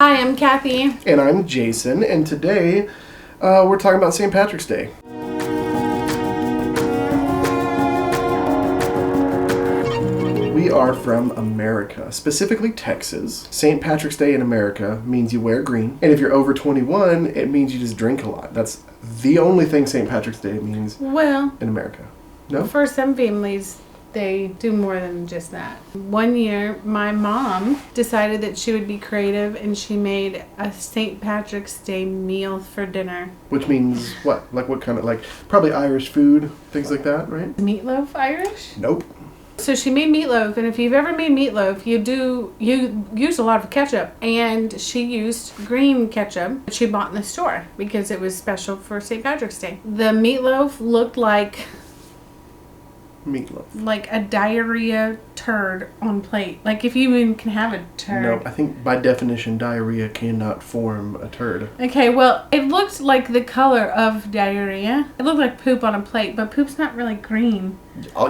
Hi, I'm Kathy. And I'm Jason, and today we're talking about St. Patrick's Day. We are from America, specifically Texas. St. Patrick's Day in America means you wear green, and if you're over 21, it means you just drink a lot. That's the only thing St. Patrick's Day means in America. No? For some families, they do more than just that. One year, my mom decided that she would be creative and she made a St. Patrick's Day meal for dinner. Which means what? Like what kind of, like, probably Irish food, things like that, right? Meatloaf Irish? Nope. So she made meatloaf, and if you've ever made meatloaf, you use a lot of ketchup, and she used green ketchup that she bought in the store because it was special for St. Patrick's Day. The meatloaf looked like a diarrhea turd on plate. Like, if you even can have a turd. No, I think by definition diarrhea cannot form a turd. Okay, well, it looked like the color of diarrhea. It looked like poop on a plate, but poop's not really green.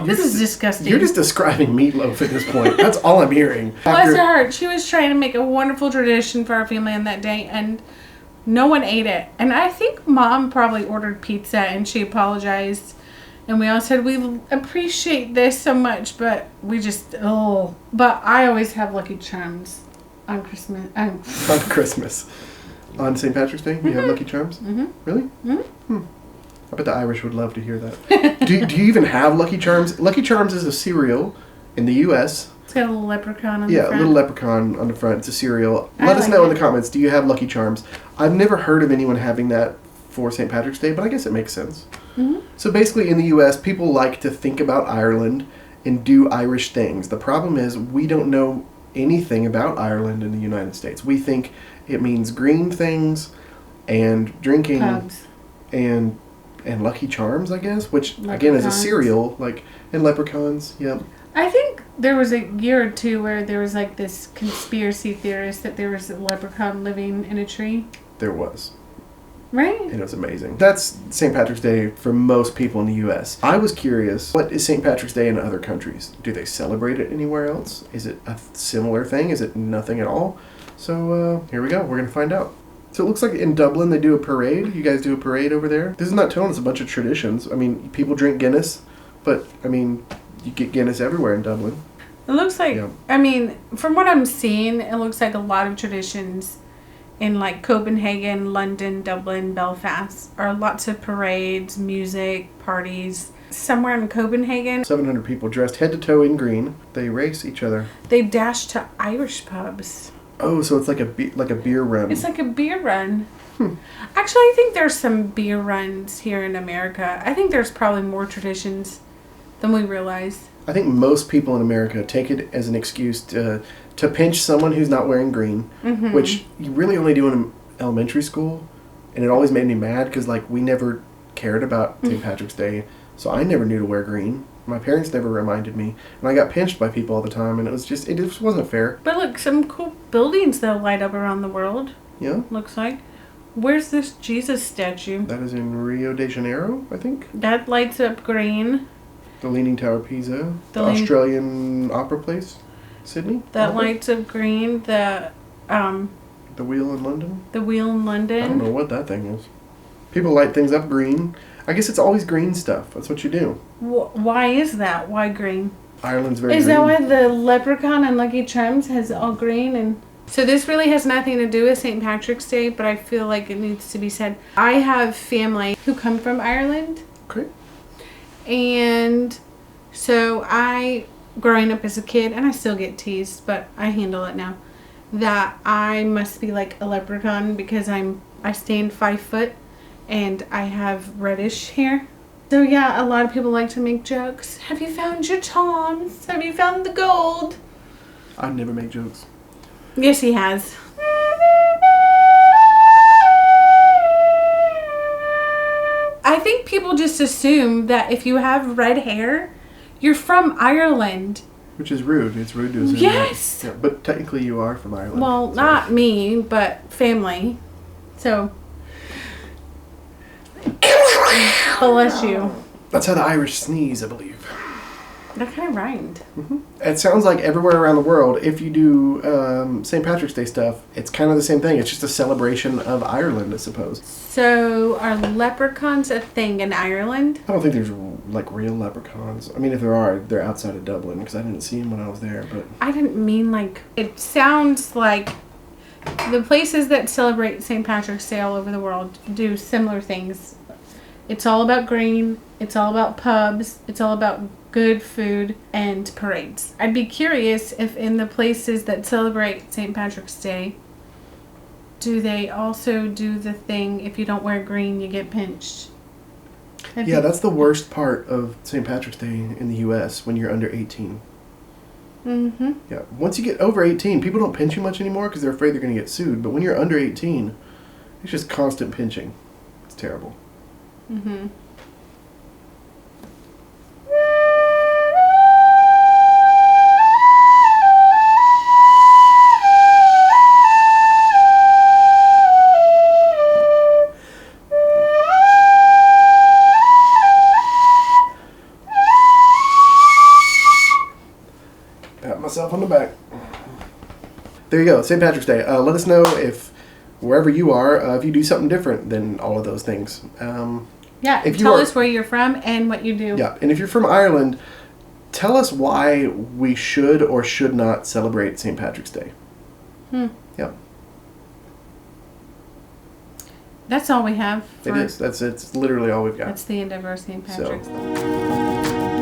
This is disgusting. You're just describing meatloaf at this point. That's all I'm hearing. Bless her heart. She was trying to make a wonderful tradition for our family on that day, and no one ate it. And I think Mom probably ordered pizza, and she apologized. And we all said, we appreciate this so much, but we just, But I always have Lucky Charms on Christmas. On Christmas. On St. Patrick's Day, you have Lucky Charms? Mm-hmm. Really? Mm-hmm. I bet the Irish would love to hear that. do you even have Lucky Charms? Lucky Charms is a cereal in the U.S. It's got a little leprechaun on the front. Yeah, a little leprechaun on the front. It's a cereal. Let us know in the comments, do you have Lucky Charms? I've never heard of anyone having that for St. Patrick's Day, but I guess it makes sense. Mm-hmm. So basically in the U.S., people like to think about Ireland and do Irish things. The problem is we don't know anything about Ireland in the United States. We think it means green things and drinking Pubs. and Lucky Charms, I guess, which again is a cereal, like, and leprechauns. Yep. I think there was a year or two where there was like this conspiracy theorist that there was a leprechaun living in a tree. There was. Right? And it was amazing. That's St. Patrick's Day for most people in the U.S. I was curious, what is St. Patrick's Day in other countries? Do they celebrate it anywhere else? Is it a similar thing? Is it nothing at all? So here we go. We're going to find out. So it looks like in Dublin they do a parade. You guys do a parade over there? This is not telling us a bunch of traditions. I mean, people drink Guinness, but, I mean, you get Guinness everywhere in Dublin. It looks like, yeah. I mean, from what I'm seeing, it looks like a lot of traditions in like Copenhagen, London, Dublin, Belfast are lots of parades, music, parties. Somewhere in Copenhagen, 700 people dressed head to toe in green. They race each other. They dash to Irish pubs. Oh, so it's like a beer run. It's like a beer run. Actually, I think there's some beer runs here in America. I think there's probably more traditions than we realize. I think most people in America take it as an excuse to pinch someone who's not wearing green, which you really only do in elementary school, and it always made me mad because, like, we never cared about St. Patrick's Day, so I never knew to wear green. My parents never reminded me, and I got pinched by people all the time, and it just wasn't fair. But look, some cool buildings they'll light up around the world. Yeah. Looks like. Where's this Jesus statue? That is in Rio de Janeiro, I think. That lights up green. The Leaning Tower of Pisa. The Australian Opera Place. Sydney? That lights up green. The Wheel in London? The Wheel in London. I don't know what that thing is. People light things up green. I guess it's always green stuff. That's what you do. Why is that? Why green? Ireland's very green. Is that why the leprechaun and Lucky Charms has all green? And so this really has nothing to do with St. Patrick's Day, but I feel like it needs to be said. I have family who come from Ireland. Okay. And so growing up as a kid, and I still get teased, but I handle it now, that I must be like a leprechaun because I stand 5 foot and I have reddish hair. So yeah, a lot of people like to make jokes. Have you found your charms? Have you found the gold? I'd never make jokes. Yes, he has. I think people just assume that if you have red hair, you're from Ireland. Which is rude. It's rude to assume. Yes. Yeah, but technically you are from Ireland. Well, so. Not me, but family. So. Bless you. That's how the Irish sneeze, I believe. That kind of rhymed. Mm-hmm. It sounds like everywhere around the world, if you do St. Patrick's Day stuff, it's kind of the same thing. It's just a celebration of Ireland, I suppose. So are leprechauns a thing in Ireland? I don't think there's like real leprechauns. I mean, if there are, they're outside of Dublin because I didn't see them when I was there. But I didn't mean like... It sounds like the places that celebrate St. Patrick's Day all over the world do similar things. It's all about green. It's all about pubs. It's all about good food and parades. I'd be curious if in the places that celebrate St. Patrick's Day, do they also do the thing, if you don't wear green, you get pinched? Yeah, that's the worst part of St. Patrick's Day in the U.S. when you're under 18. Mm-hmm. Yeah, once you get over 18, people don't pinch you much anymore because they're afraid they're going to get sued. But when you're under 18, it's just constant pinching. It's terrible. Mm-hmm. Pat myself on the back. There you go, St. Patrick's Day. Let us know if wherever you are, if you do something different than all of those things. Yeah, tell us where you're from and what you do. Yeah, and if you're from Ireland, tell us why we should or should not celebrate St. Patrick's Day. Yeah. That's all we have. It is. It's literally all we've got. That's the end of our St. Patrick's Day.